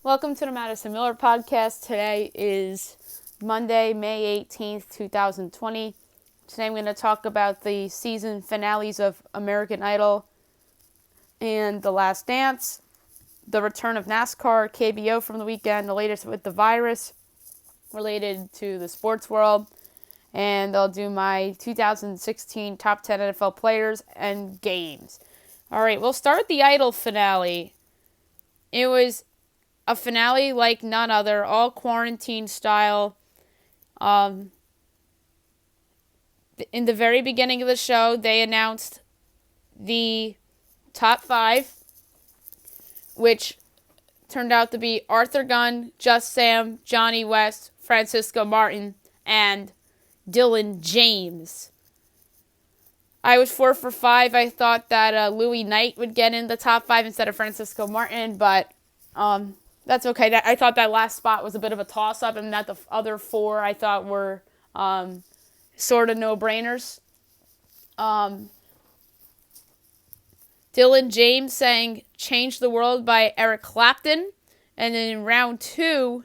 Welcome to the Madison Miller Podcast. Today is Monday, May 18th, 2020. Today I'm going to talk about the season finales of American Idol and The Last Dance, the return of NASCAR, KBO from the weekend, the latest with the virus related to the sports world, and I'll do my 2016 top 10 NFL players and games. All right, we'll start the Idol finale. It was a finale like none other, all quarantine style. In the very beginning of the show, they announced the top 5, which turned out to be Arthur Gunn, Just Sam, Johnny West, Francisco Martin, and Dylan James. I was 4 for 5. I thought that Louis Knight would get in the top 5 instead of Francisco Martin, but that's okay. I thought that last spot was a bit of a toss-up, and that the other 4 I thought were sort of no-brainers. Dylan James sang Change the World by Eric Clapton, and then in round 2,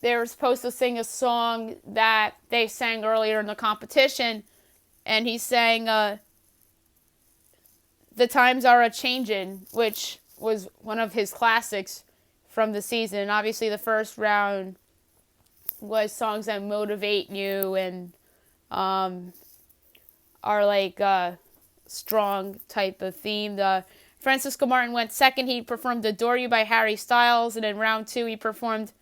they were supposed to sing a song that they sang earlier in the competition, and he sang The Times Are A-Changin', which was one of his classics from the season. And obviously the first round was songs that motivate you and are like strong type of theme. Francisco Martin went second. He performed Adore You by Harry Styles, and in round 2 he performed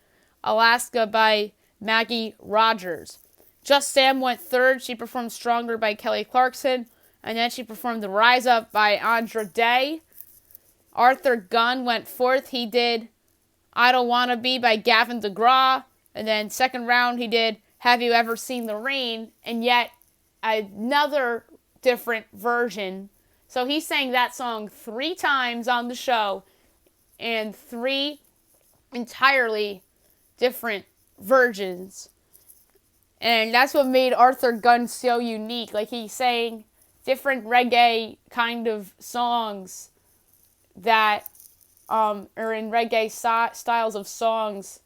Alaska by Maggie Rogers. Just Sam went third. She performed Stronger by Kelly Clarkson, and then she performed The Rise Up by Andra Day. Arthur Gunn went fourth. He did I Don't Wanna Be by Gavin DeGraw. And then second round he did Have You Ever Seen the Rain? And yet another different version. So he sang that song 3 times on the show and 3 entirely different versions. And that's what made Arthur Gunn so unique. Like, he sang different reggae kind of songs that are in reggae styles of songs,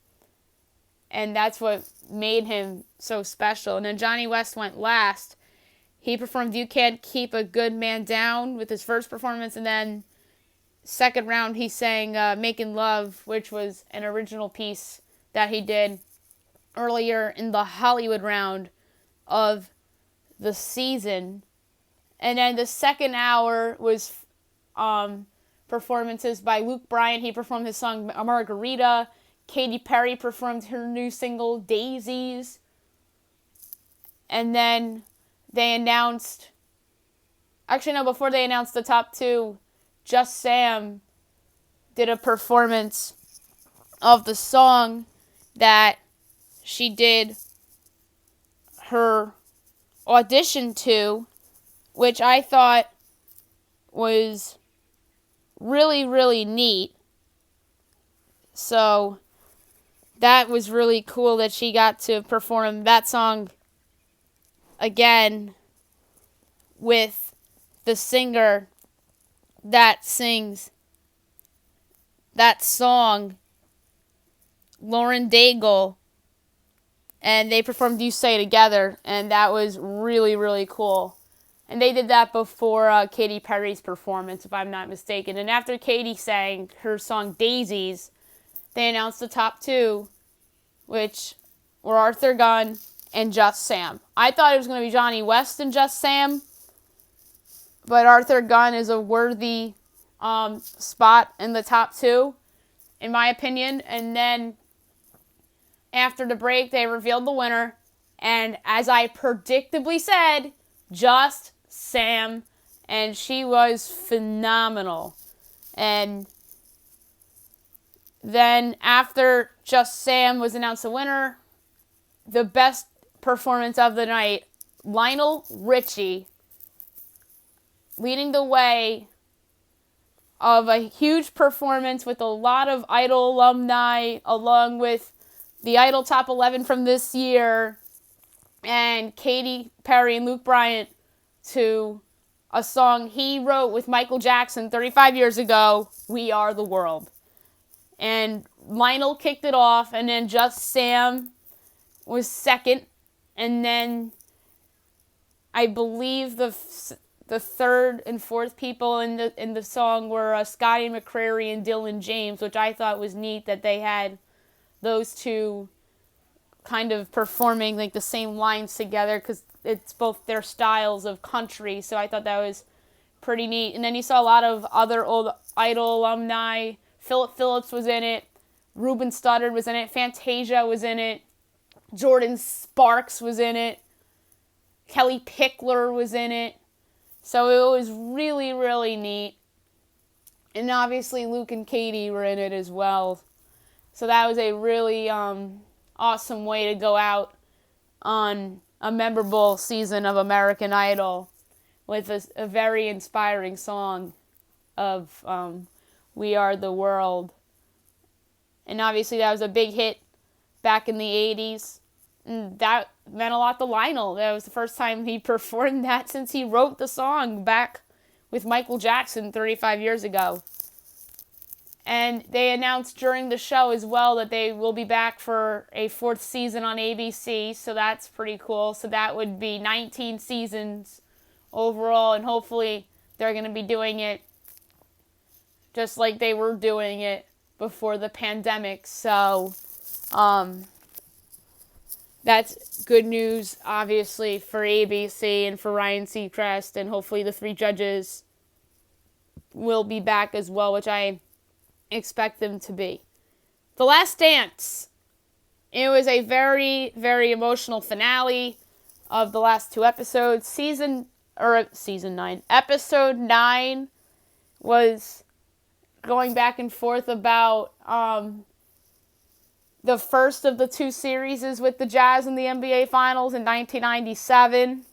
and that's what made him so special. And then Johnny West went last. He performed You Can't Keep a Good Man Down with his first performance, and then second round he sang Making Love, which was an original piece that he did earlier in the Hollywood round of the season. And then the second hour was performances by Luke Bryan. He performed his song Margarita. Katy Perry performed her new single Daisies. And then they announced, before they announced the top 2, Just Sam did a performance of the song that she did her audition to, which I thought was really, really neat. So that was really cool that she got to perform that song again with the singer that sings that song, Lauren Daigle, and they performed You Say together, and that was really, really cool. And they did that before Katy Perry's performance, if I'm not mistaken. And after Katy sang her song Daisies, they announced the top 2, which were Arthur Gunn and Just Sam. I thought it was going to be Johnny West and Just Sam, but Arthur Gunn is a worthy spot in the top 2, in my opinion. And then after the break, they revealed the winner, and as I predictably said, Just Sam, and she was phenomenal. And then after Just Sam was announced the winner, the best performance of the night, Lionel Richie, leading the way of a huge performance with a lot of Idol alumni, along with the Idol Top 11 from this year, and Katy Perry and Luke Bryan, to a song he wrote with Michael Jackson 35 years ago, We Are the World. And Lionel kicked it off, and then Just Sam was second, and then I believe the third and fourth people in the song were Scotty McCreery and Dylan James, which I thought was neat that they had those two kind of performing like the same lines together, because it's both their styles of country. So I thought that was pretty neat. And then you saw a lot of other old Idol alumni. Philip Phillips was in it. Ruben Studdard was in it. Fantasia was in it. Jordan Sparks was in it. Kelly Pickler was in it. So it was really, really neat. And obviously Luke and Katie were in it as well. So that was a really awesome way to go out on a memorable season of American Idol with a very inspiring song of We Are the World. And obviously that was a big hit back in the 80s. And that meant a lot to Lionel. That was the first time he performed that since he wrote the song back with Michael Jackson 35 years ago. And they announced during the show as well that they will be back for a 4th season on ABC, so that's pretty cool. So that would be 19 seasons overall, and hopefully they're going to be doing it just like they were doing it before the pandemic. So that's good news, obviously, for ABC and for Ryan Seacrest, and hopefully the 3 judges will be back as well, which I expect them to be. The Last Dance. It was a very, very emotional finale of the last 2 episodes. Season 9. Episode 9 was going back and forth about the first of the 2 series with the Jazz in the NBA Finals in 1997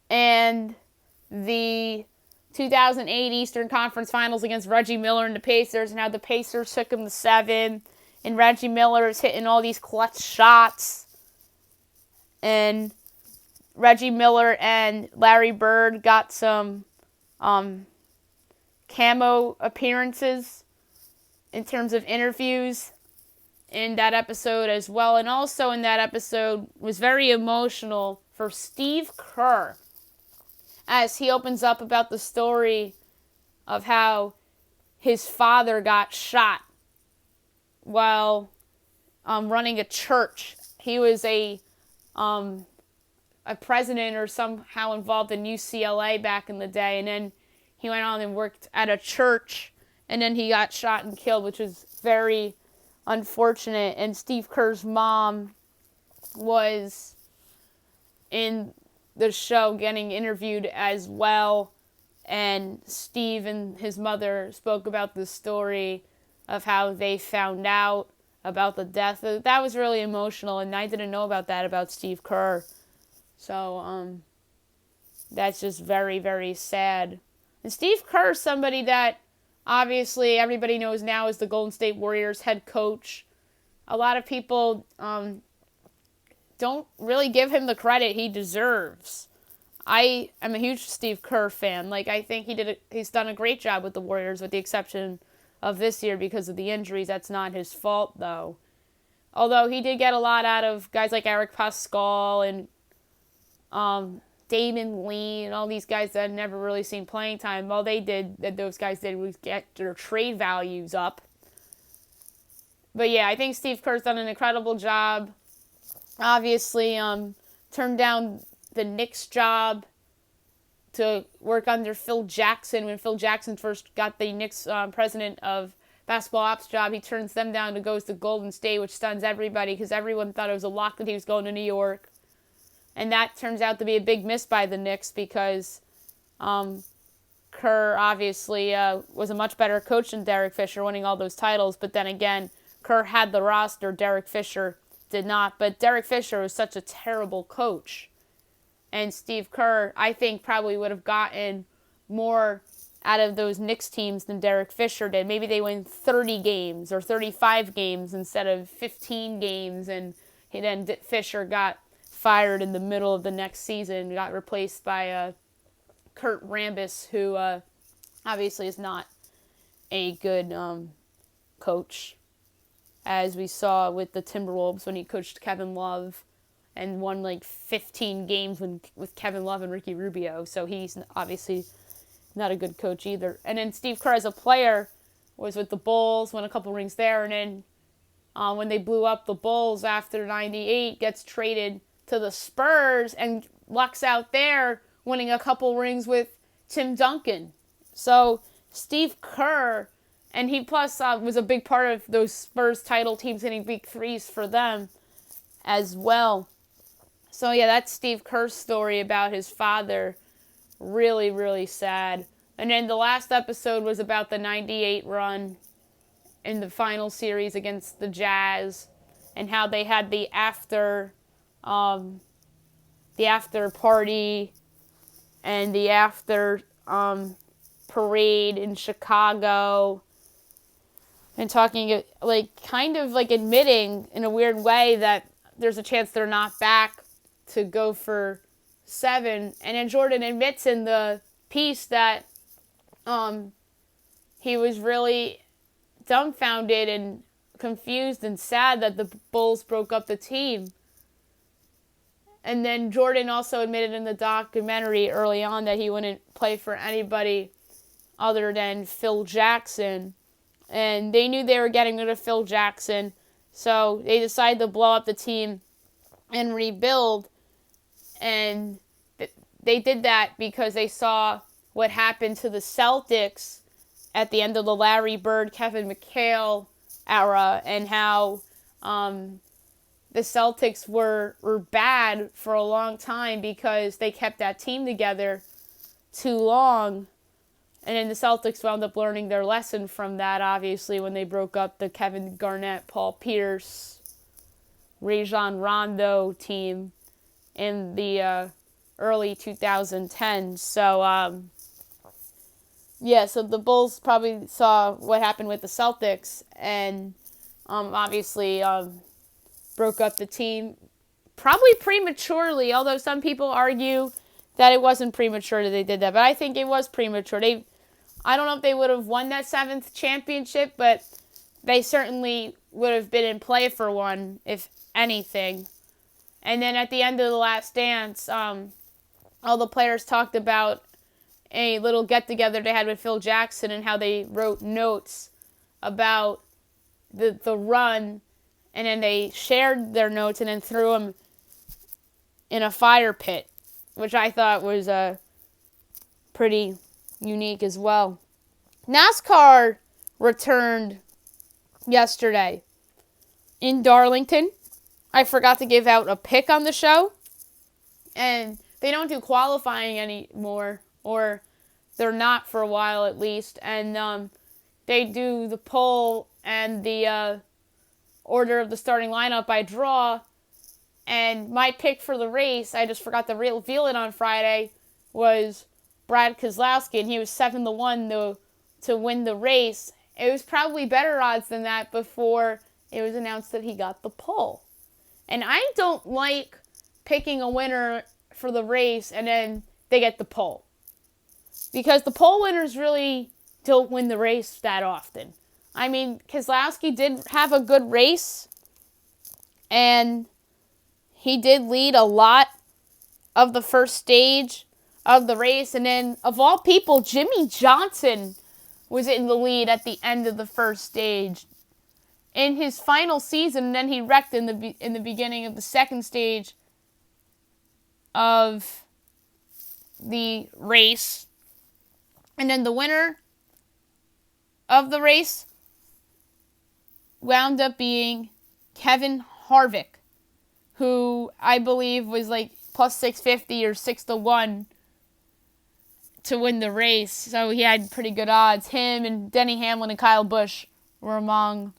and the 2008 Eastern Conference Finals against Reggie Miller and the Pacers, and how the Pacers took him to 7, and Reggie Miller is hitting all these clutch shots, and Reggie Miller and Larry Bird got some cameo appearances in terms of interviews in that episode as well. And also in that episode was very emotional for Steve Kerr, as he opens up about the story of how his father got shot while running a church. He was a president or somehow involved in UCLA back in the day, and then he went on and worked at a church, and then he got shot and killed, which was very unfortunate. And Steve Kerr's mom was in the show getting interviewed as well, and Steve and his mother spoke about the story of how they found out about the death. That was really emotional, and I didn't know about that about Steve Kerr. So that's just very, very sad. And Steve Kerr is somebody that obviously everybody knows now is the Golden State Warriors head coach. A lot of people don't really give him the credit he deserves. I am a huge Steve Kerr fan. I think he's done a great job with the Warriors, with the exception of this year because of the injuries. That's not his fault, though. Although he did get a lot out of guys like Eric Pascal and Damon Lee and all these guys that had never really seen playing time. All those guys did was get their trade values up. But yeah, I think Steve Kerr's done an incredible job. Obviously, turned down the Knicks job to work under Phil Jackson. When Phil Jackson first got the Knicks president of basketball ops job, he turns them down and goes to Golden State, which stuns everybody because everyone thought it was a lock that he was going to New York. And that turns out to be a big miss by the Knicks because Kerr obviously was a much better coach than Derek Fisher, winning all those titles. But then again, Kerr had the roster, Derek Fisher did not. But Derek Fisher was such a terrible coach. And Steve Kerr, I think, probably would have gotten more out of those Knicks teams than Derek Fisher did. Maybe they win 30 games or 35 games instead of 15 games. And then Fisher got fired in the middle of the next season, got replaced by Kurt Rambis, who obviously is not a good coach. as we saw with the Timberwolves when he coached Kevin Love and won like 15 games with Kevin Love and Ricky Rubio. So he's obviously not a good coach either. And then Steve Kerr as a player was with the Bulls, won a couple rings there, and then when they blew up the Bulls after '98, gets traded to the Spurs and lucks out there, winning a couple rings with Tim Duncan. So Steve Kerr, and he plus was a big part of those Spurs title teams hitting big threes for them as well. So yeah, that's Steve Kerr's story about his father. Really, really sad. And then the last episode was about the '98 run in the final series against the Jazz, and how they had the after party and the after parade in Chicago, and talking like kind of like admitting in a weird way that there's a chance they're not back to go for 7. And then Jordan admits in the piece that he was really dumbfounded and confused and sad that the Bulls broke up the team. And then Jordan also admitted in the documentary early on that he wouldn't play for anybody other than Phil Jackson. And they knew they were getting rid of Phil Jackson, so they decided to blow up the team and rebuild. And they did that because they saw what happened to the Celtics at the end of the Larry Bird, Kevin McHale era, and how the Celtics were bad for a long time because they kept that team together too long. And then the Celtics wound up learning their lesson from that, obviously, when they broke up the Kevin Garnett, Paul Pierce, Rajon Rondo team in the early 2010s. So, so the Bulls probably saw what happened with the Celtics and obviously broke up the team probably prematurely, although some people argue that it wasn't premature that they did that. But I think it was premature. I don't know if they would have won that 7th championship, but they certainly would have been in play for one, if anything. And then at the end of the Last Dance, all the players talked about a little get-together they had with Phil Jackson and how they wrote notes about the run, and then they shared their notes and then threw them in a fire pit, which I thought was pretty unique as well. NASCAR returned yesterday in Darlington. I forgot to give out a pick on the show, and they don't do qualifying anymore, or they're not for a while at least, and they do the poll and the order of the starting lineup by draw. And my pick for the race, I just forgot to reveal it on Friday, was Brad Keselowski, and he was 7-1 to win the race. It was probably better odds than that before it was announced that he got the pole. And I don't like picking a winner for the race and then they get the pole, because the pole winners really don't win the race that often. I mean, Keselowski did have a good race, and he did lead a lot of the first stage of the race. And then, of all people, Jimmy Johnson was in the lead at the end of the first stage in his final season. And then he wrecked in the beginning of the second stage of the race. And then the winner of the race wound up being Kevin Harvick, who I believe was like plus 650 or 6-1 to win the race. So he had pretty good odds. Him and Denny Hamlin and Kyle Busch were among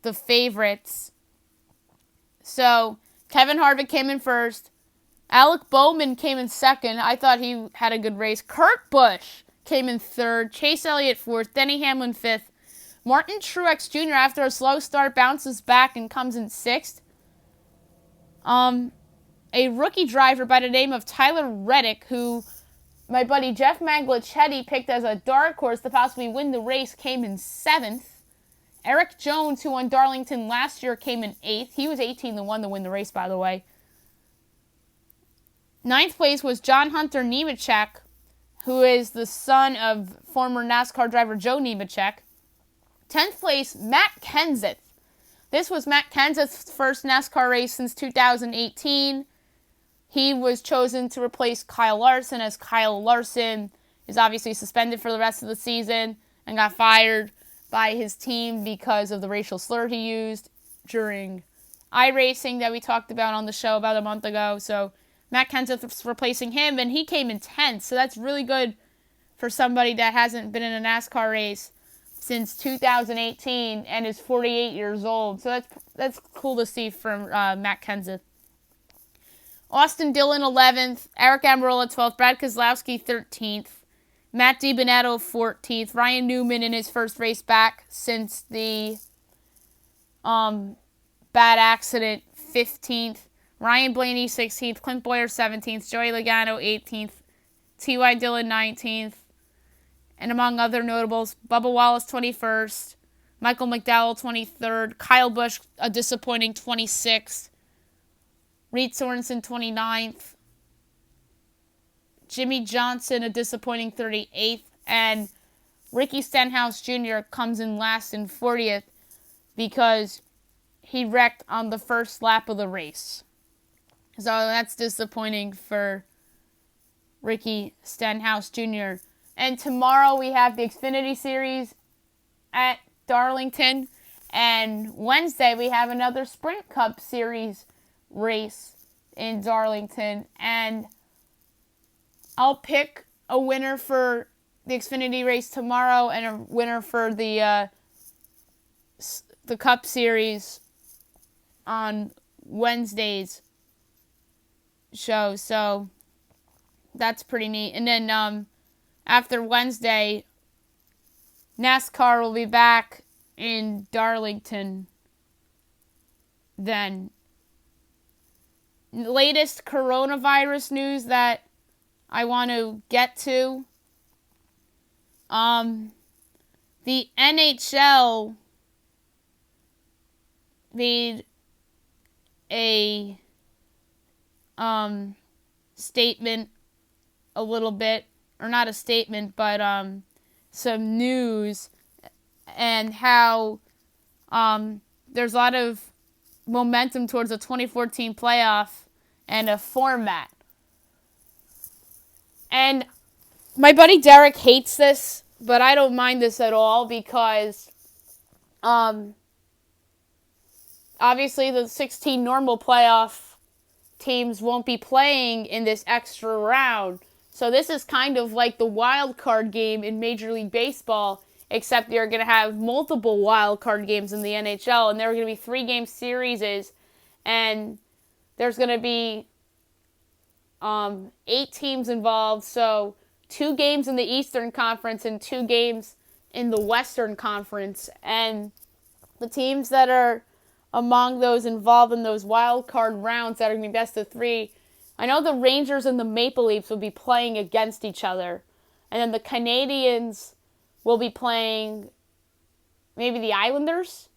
the favorites. So Kevin Harvick came in first. Alec Bowman came in second. I thought he had a good race. Kurt Busch came in third. Chase Elliott fourth. Denny Hamlin fifth. Martin Truex Jr., after a slow start, bounces back and comes in sixth. A rookie driver by the name of Tyler Reddick, who my buddy Jeff Maglichetti picked as a dark horse to possibly win the race, came in seventh. Eric Jones, who won Darlington last year, came in 8th. He was 18-1 to win the race, by the way. 9th place was John Hunter Nemechek, who is the son of former NASCAR driver Joe Nemechek. 10th place, Matt Kenseth. This was Matt Kenseth's first NASCAR race since 2018. He was chosen to replace Kyle Larson, as Kyle Larson is obviously suspended for the rest of the season and got fired by his team because of the racial slur he used during iRacing that we talked about on the show about a month ago. So Matt Kenseth was replacing him, and he came in 10th. So that's really good for somebody that hasn't been in a NASCAR race since 2018 and is 48 years old. So that's cool to see from Matt Kenseth. Austin Dillon, 11th. Eric Almirola, 12th. Brad Keselowski, 13th. Matt DiBenedetto, 14th. Ryan Newman in his first race back since the bad accident, 15th. Ryan Blaney, 16th. Clint Boyer, 17th. Joey Logano, 18th. T.Y. Dillon, 19th. And among other notables, Bubba Wallace, 21st. Michael McDowell, 23rd. Kyle Busch, a disappointing 26th. Reed Sorensen, 29th. Jimmy Johnson, a disappointing 38th. And Ricky Stenhouse Jr. comes in last in 40th because he wrecked on the first lap of the race. So that's disappointing for Ricky Stenhouse Jr. And tomorrow we have the Xfinity Series at Darlington. And Wednesday we have another Sprint Cup Series race in Darlington. And I'll pick a winner for the Xfinity race tomorrow and a winner for the Cup Series on Wednesday's show. So that's pretty neat. And then after Wednesday, NASCAR will be back in Darlington then. The latest coronavirus news that I want to get to. The NHL made a statement a little bit, or not a statement, but some news, and how there's a lot of momentum towards a 2014 playoff and a format. And my buddy Derek hates this, but I don't mind this at all because obviously the 16 normal playoff teams won't be playing in this extra round. So this is kind of like the wild card game in Major League Baseball, except you're going to have multiple wild card games in the NHL, and there are going to be 3-game series, and there's going to be 8 teams involved, so 2 games in the Eastern Conference and 2 games in the Western Conference. And the teams that are among those involved in those wild card rounds that are going to be best of 3, I know the Rangers and the Maple Leafs will be playing against each other. And then the Canadians will be playing maybe the Islanders.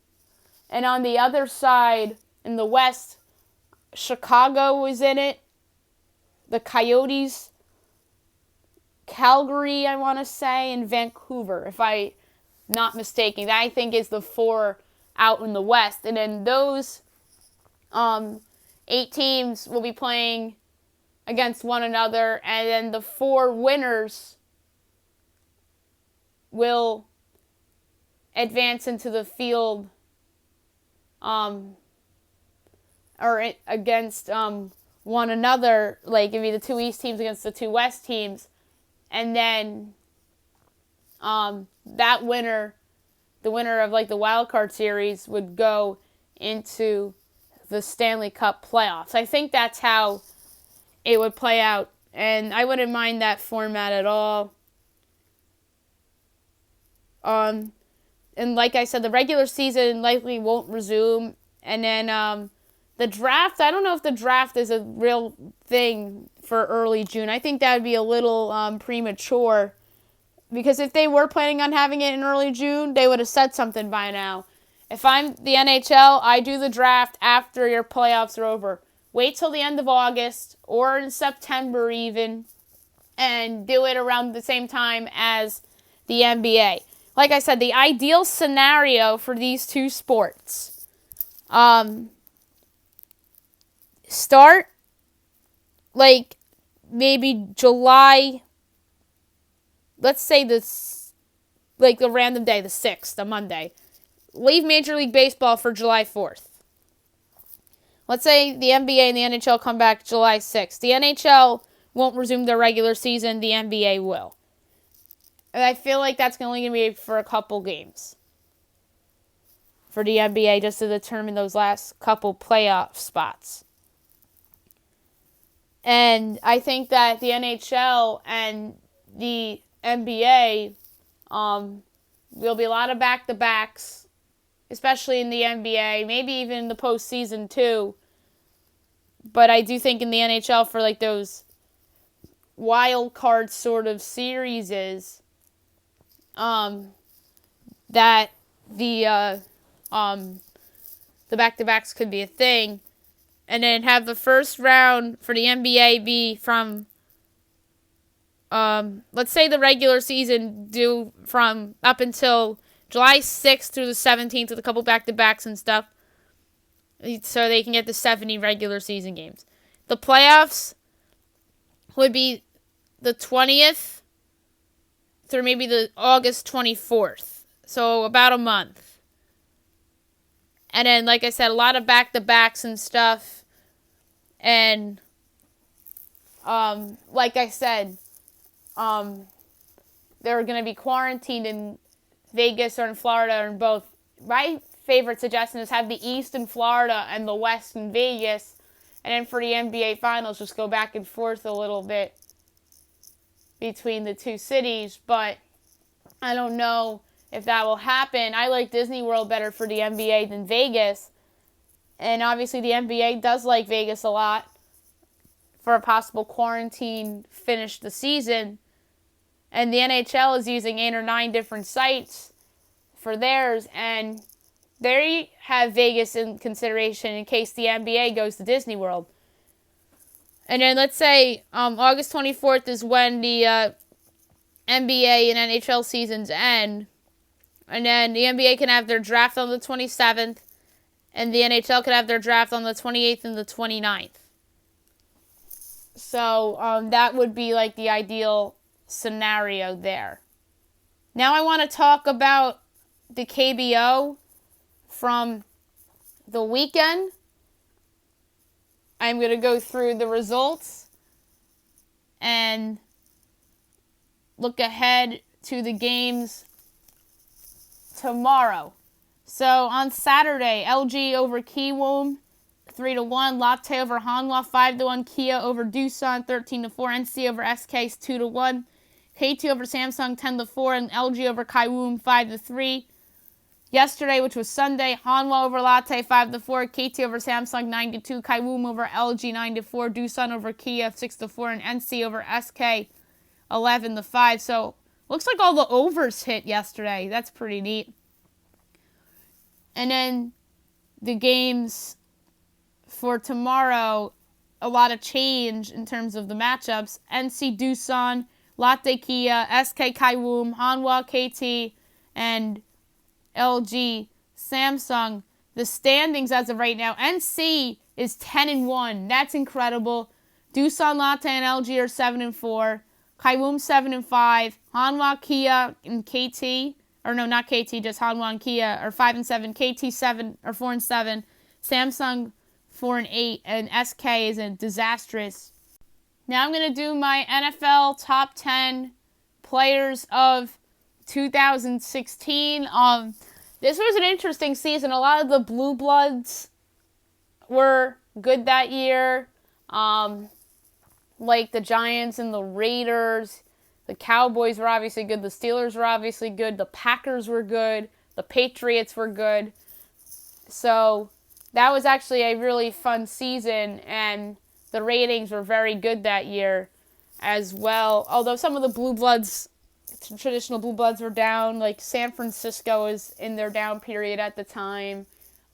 And on the other side, in the West, Chicago was in it. The Coyotes, Calgary, I want to say, and Vancouver, if I'm not mistaken. That, I think, is the 4 out in the West. And then those 8 teams will be playing against one another, and then the 4 winners will advance into the field or against one another, like it'd be the 2 East teams against the 2 West teams, and then that winner, the winner of like the wild card series, would go into the Stanley Cup playoffs. I think that's how it would play out, and I wouldn't mind that format at all. And like I said, the regular season likely won't resume, and then the draft, I don't know if the draft is a real thing for early June. I think that would be a little premature, because if they were planning on having it in early June, they would have said something by now. If I'm the NHL, I do the draft after your playoffs are over. Wait till the end of August or in September even, and do it around the same time as the NBA. Like I said, the ideal scenario for these two sports. Start like maybe July, let's say this, like the random day, the 6th, the Monday. Leave Major League Baseball for July 4th. Let's say the NBA and the NHL come back July 6th. The NHL won't resume their regular season. The NBA will. And I feel like that's only going to be for a couple games for the NBA just to determine those last couple playoff spots. And I think that the NHL and the NBA, there'll be a lot of back-to-backs, especially in the NBA, maybe even in the postseason too. But I do think in the NHL for like those wild card sort of series that the back-to-backs could be a thing. And then have the first round for the NBA be from, let's say the regular season do from up until July 6th through the 17th with a couple back-to-backs and stuff. So they can get the 70 regular season games. The playoffs would be the 20th through maybe the August 24th. So about a month. And then, like I said, a lot of back-to-backs and stuff. And, like I said, they're going to be quarantined in Vegas or in Florida or in both. My favorite suggestion is have the East in Florida and the West in Vegas. And then for the NBA Finals, just go back and forth a little bit between the two cities. But I don't know if that will happen. I like Disney World better for the NBA than Vegas. And obviously the NBA does like Vegas a lot for a possible quarantine finish the season. And the NHL is using 8 or 9 different sites for theirs. And they have Vegas in consideration in case the NBA goes to Disney World. And then let's say August 24th is when the NBA and NHL seasons end. And then the NBA can have their draft on the 27th. And the NHL could have their draft on the 28th and the 29th. So that would be like the ideal scenario there. Now I want to talk about the KBO from the weekend. I'm going to go through the results and look ahead to the games tomorrow. So on Saturday, LG over Kiwoom, 3-1. Lotte over Hanwha, 5-1. Kia over Doosan, 13-4. NC over SK, 2-1. KT over Samsung, 10-4. And LG over Kaiwoom, 5-3. Yesterday, which was Sunday, Hanwha over Lotte, 5-4. KT over Samsung, 9-2. Kaiwoom over LG, 9-4. Doosan over Kia, 6-4. And NC over SK, 11-5. So looks like all the overs hit yesterday. That's pretty neat. And then the games for tomorrow, a lot of change in terms of the matchups. NC Doosan, Lotte Kia, SK Kaiwoom, Hanwha KT, and LG Samsung. The standings as of right now, NC is 10-1. That's incredible. Doosan, Lotte, and LG are 7-4. Kaiwoom 7-5. Hanwha, Kia, and KT. Or no, not KT, just Hanwha and Kia are 5-7, KT 4-7, Samsung 4-8, and SK is a disastrous. Now I'm going to do my NFL top 10 players of 2016. This was an interesting season. A lot of the Blue Bloods were good that year, like the Giants and the Raiders. The Cowboys were obviously good. The Steelers were obviously good. The Packers were good. The Patriots were good. So that was actually a really fun season, and the ratings were very good that year as well. Although some of the Blue Bloods traditional Blue Bloods were down. Like San Francisco was in their down period at the time.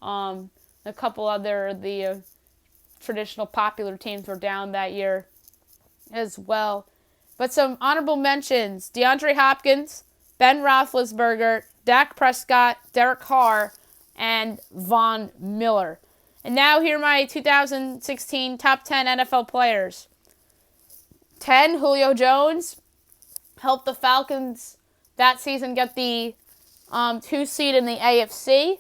A couple other the traditional popular teams were down that year as well. But some honorable mentions: DeAndre Hopkins, Ben Roethlisberger, Dak Prescott, Derek Carr, and Von Miller. And now here are my 2016 top 10 NFL players. 10, Julio Jones. Helped the Falcons that season get the 2 seed in the AFC.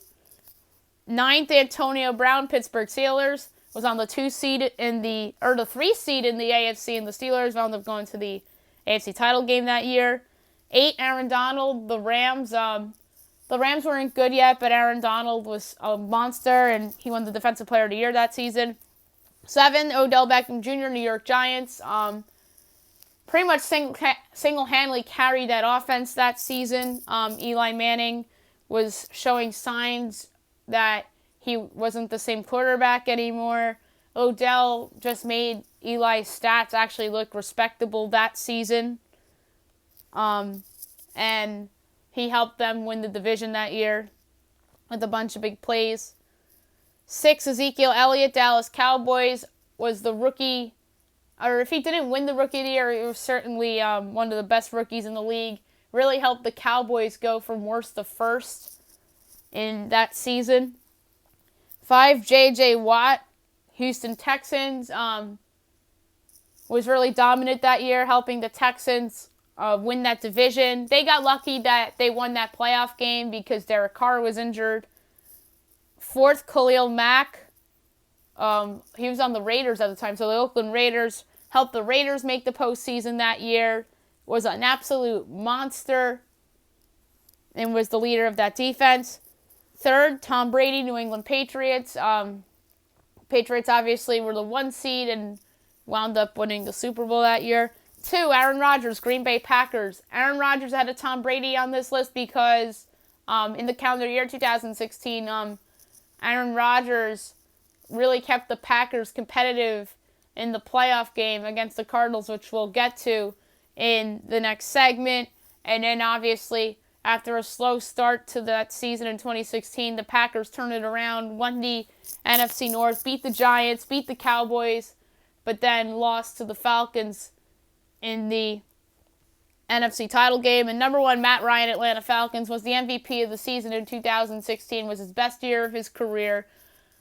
9th, Antonio Brown, Pittsburgh Steelers, was on the 3 seed in the AFC, and the Steelers wound up going to the AFC title game that year. 8, Aaron Donald, the Rams. The Rams weren't good yet, but Aaron Donald was a monster, and he won the Defensive Player of the Year that season. 7, Odell Beckham Jr., New York Giants. Pretty much single-handedly carried that offense that season. Eli Manning was showing signs that he wasn't the same quarterback anymore. Odell just made Eli's stats actually look respectable that season. And he helped them win the division that year with a bunch of big plays. 6, Ezekiel Elliott, Dallas Cowboys, was the rookie, or if he didn't win the Rookie of the Year, he was certainly one of the best rookies in the league. Really helped the Cowboys go from worst to first in that season. 5, J.J. Watt, Houston Texans, was really dominant that year, helping the Texans win that division. They got lucky that they won that playoff game because Derek Carr was injured. 4th, Khalil Mack. He was on the Raiders at the time, so the Oakland Raiders helped the Raiders make the postseason that year. Was an absolute monster and was the leader of that defense. 3rd, Tom Brady, New England Patriots. Patriots obviously were the 1 seed and wound up winning the Super Bowl that year. 2, Aaron Rodgers, Green Bay Packers. Aaron Rodgers had a Tom Brady on this list because in the calendar year 2016, Aaron Rodgers really kept the Packers competitive in the playoff game against the Cardinals, which we'll get to in the next segment. And then obviously, after a slow start to that season in 2016, the Packers turned it around, won the NFC North, beat the Giants, beat the Cowboys, but then lost to the Falcons in the NFC title game. And number 1, Matt Ryan, Atlanta Falcons, was the MVP of the season in 2016, was his best year of his career.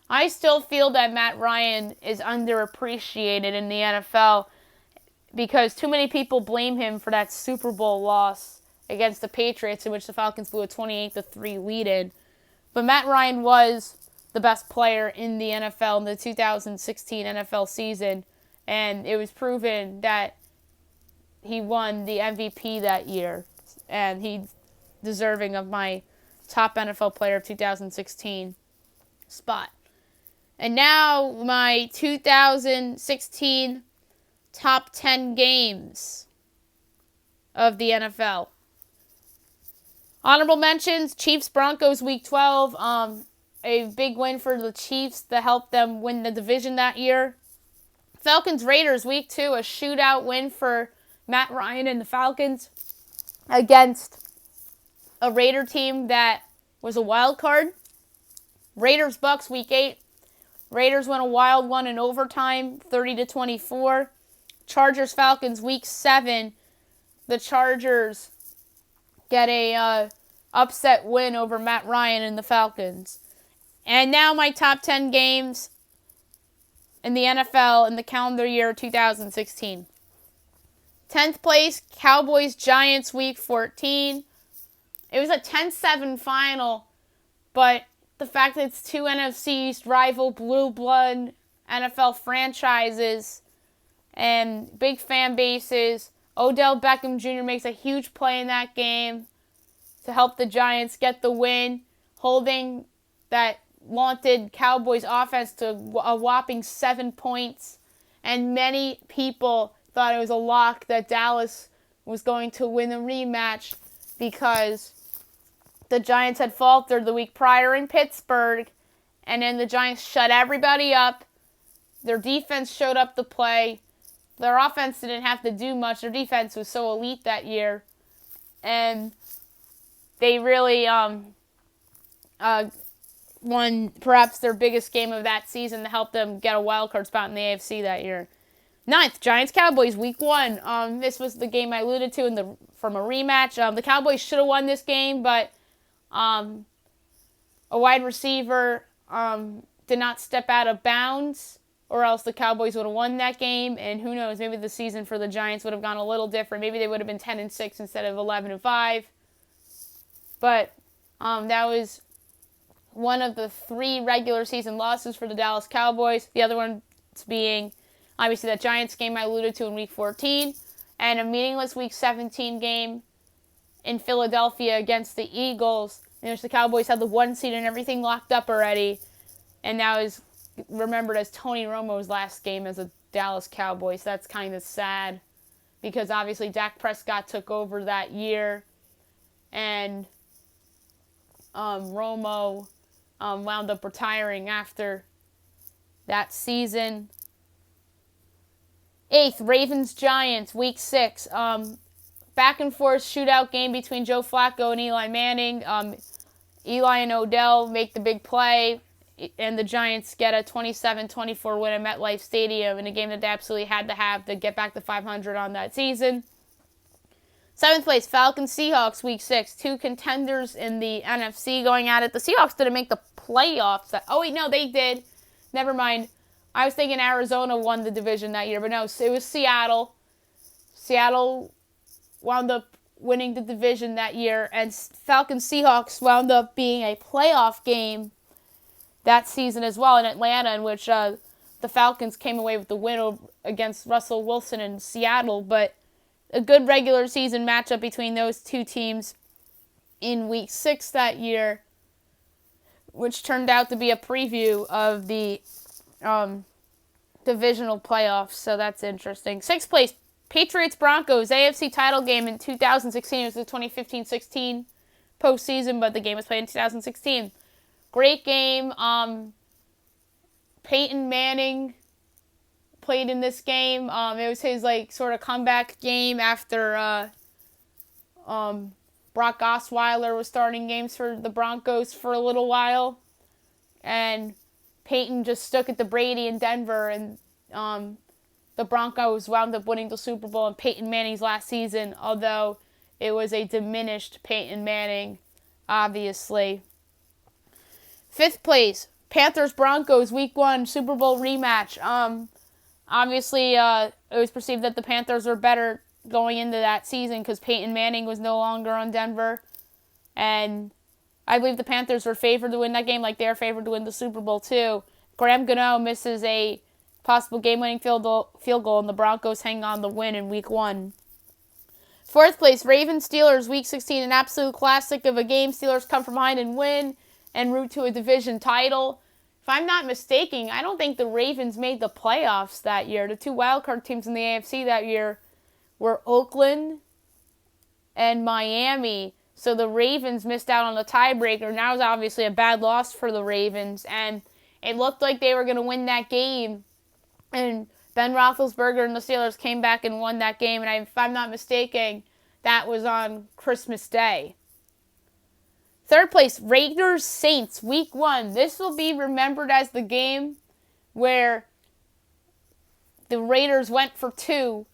I still feel that Matt Ryan is underappreciated in the NFL because too many people blame him for that Super Bowl loss against the Patriots in which the Falcons blew a 28-3 lead in. But Matt Ryan was the best player in the NFL in the 2016 NFL season, and it was proven that he won the MVP that year, and he's deserving of my top NFL player of 2016 spot. And now my 2016 top 10 games of the NFL. Honorable mentions: Chiefs-Broncos Week 12. A big win for the Chiefs to help them win the division that year. Falcons-Raiders Week 2, a shootout win for Matt Ryan and the Falcons against a Raider team that was a wild card. Raiders-Bucks Week 8. Raiders won a wild one in overtime, 30-24. Chargers-Falcons Week 7. The Chargers get a upset win over Matt Ryan and the Falcons. And now my top 10 games in the NFL in the calendar year 2016. 10th place, Cowboys-Giants Week 14. It was a 10-7 final, but the fact that it's 2 NFC East rival blue blood NFL franchises and big fan bases. Odell Beckham Jr. makes a huge play in that game to help the Giants get the win, holding that vaunted Cowboys offense to a whopping 7 points. And many people thought it was a lock that Dallas was going to win the rematch because the Giants had faltered the week prior in Pittsburgh, and then the Giants shut everybody up. Their defense showed up to play. Their offense didn't have to do much. Their defense was so elite that year. and they really won perhaps their biggest game of that season to help them get a wild card spot in the AFC that year. 9th, Giants-Cowboys, Week 1. This was the game I alluded to from a rematch. The Cowboys should have won this game, but a wide receiver did not step out of bounds, or else the Cowboys would have won that game. And who knows, maybe the season for the Giants would have gone a little different. Maybe they would have been 10-6 instead of 11-5. But that was one of the 3 regular season losses for the Dallas Cowboys. The other one being obviously that Giants game I alluded to in Week 14, and a meaningless Week 17 game in Philadelphia against the Eagles, in which the Cowboys had the 1 seed and everything locked up already, and that was remembered as Tony Romo's last game as a Dallas Cowboy. So that's kind of sad, because obviously Dak Prescott took over that year, and Romo wound up retiring after that season. 8th, Ravens-Giants, Week 6. Back and forth shootout game between Joe Flacco and Eli Manning. Eli and Odell make the big play, and the Giants get a 27-24 win at MetLife Stadium in a game that they absolutely had to have to get back to 500 on that season. 7th place, Falcons-Seahawks, Week 6. 2 contenders in the NFC going at it. The Seahawks didn't make the playoffs. They did. Never mind. I was thinking Arizona won the division that year, but no, it was Seattle. Seattle wound up winning the division that year, and Falcons-Seahawks wound up being a playoff game that season as well in Atlanta, in which the Falcons came away with the win against Russell Wilson in Seattle. But a good regular season matchup between those two teams in Week 6 that year, which turned out to be a preview of the divisional playoffs, so that's interesting. 6th place, Patriots-Broncos, AFC title game in 2016. It was the 2015-16 postseason, but the game was played in 2016. Great game. Peyton Manning played in this game. It was his sort of comeback game after Brock Osweiler was starting games for the Broncos for a little while, and Peyton just stuck it to Brady in Denver, and the Broncos wound up winning the Super Bowl in Peyton Manning's last season, although it was a diminished Peyton Manning, obviously. 5th place, Panthers-Broncos, Week 1, Super Bowl rematch. Obviously, it was perceived that the Panthers were better going into that season because Peyton Manning was no longer on Denver, and I believe the Panthers were favored to win that game like they were favored to win the Super Bowl too. Graham Gano misses a possible game-winning field goal, and the Broncos hang on the win in Week 1. 4th place, Ravens-Steelers, Week 16, an absolute classic of a game. Steelers come from behind and win en route to a division title. If I'm not mistaken, I don't think the Ravens made the playoffs that year. The 2 wildcard teams in the AFC that year were Oakland and Miami. So the Ravens missed out on the tiebreaker, and that was obviously a bad loss for the Ravens. And it looked like they were going to win that game. And Ben Roethlisberger and the Steelers came back and won that game. And if I'm not mistaken, that was on Christmas Day. 3rd place, Raiders-Saints, Week 1. This will be remembered as the game where the Raiders went for 2,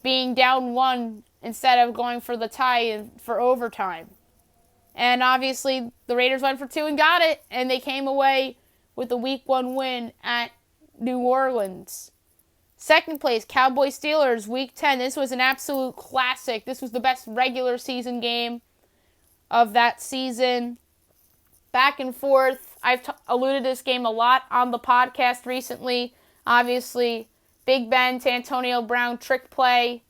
being down 1 instead of going for the tie for overtime. And obviously, the Raiders went for 2 and got it, and they came away with a Week 1 win at New Orleans. 2nd place, Cowboys-Steelers, Week 10. This was an absolute classic. This was the best regular season game of that season. Back and forth. I've alluded to this game a lot on the podcast recently. Obviously, Big Ben to Antonio Brown trick play.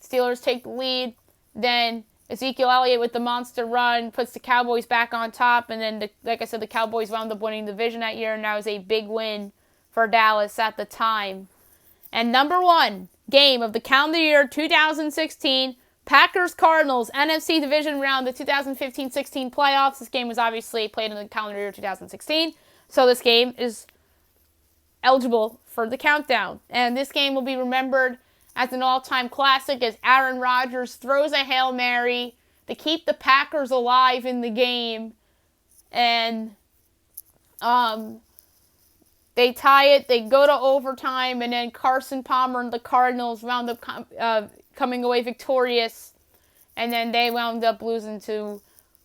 Steelers take the lead. Then Ezekiel Elliott with the monster run puts the Cowboys back on top. And then, like I said, the Cowboys wound up winning the division that year. And that was a big win for Dallas at the time. And number 1 game of the calendar year 2016, Packers-Cardinals, NFC Division Round, the 2015-16 playoffs. This game was obviously played in the calendar year 2016. So this game is eligible for the countdown. And this game will be remembered as an all-time classic as Aaron Rodgers throws a Hail Mary to keep the Packers alive in the game. And they tie it, they go to overtime, and then Carson Palmer and the Cardinals wound up coming away victorious. And then they wound up losing to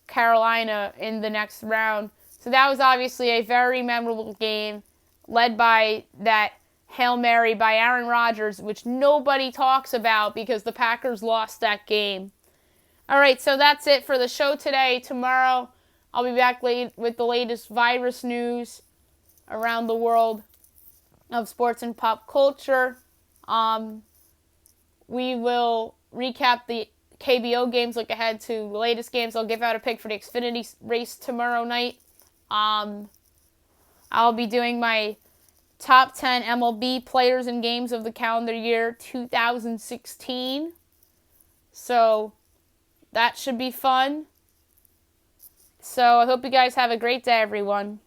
Carolina in the next round. So that was obviously a very memorable game, led by that Hail Mary by Aaron Rodgers, which nobody talks about because the Packers lost that game. All right, so that's it for the show today. Tomorrow, I'll be back late with the latest virus news around the world of sports and pop culture. We will recap the KBO games, look ahead to the latest games. I'll give out a pick for the Xfinity race tomorrow night. I'll be doing my top 10 MLB players and games of the calendar year 2016. So that should be fun. So I hope you guys have a great day, everyone.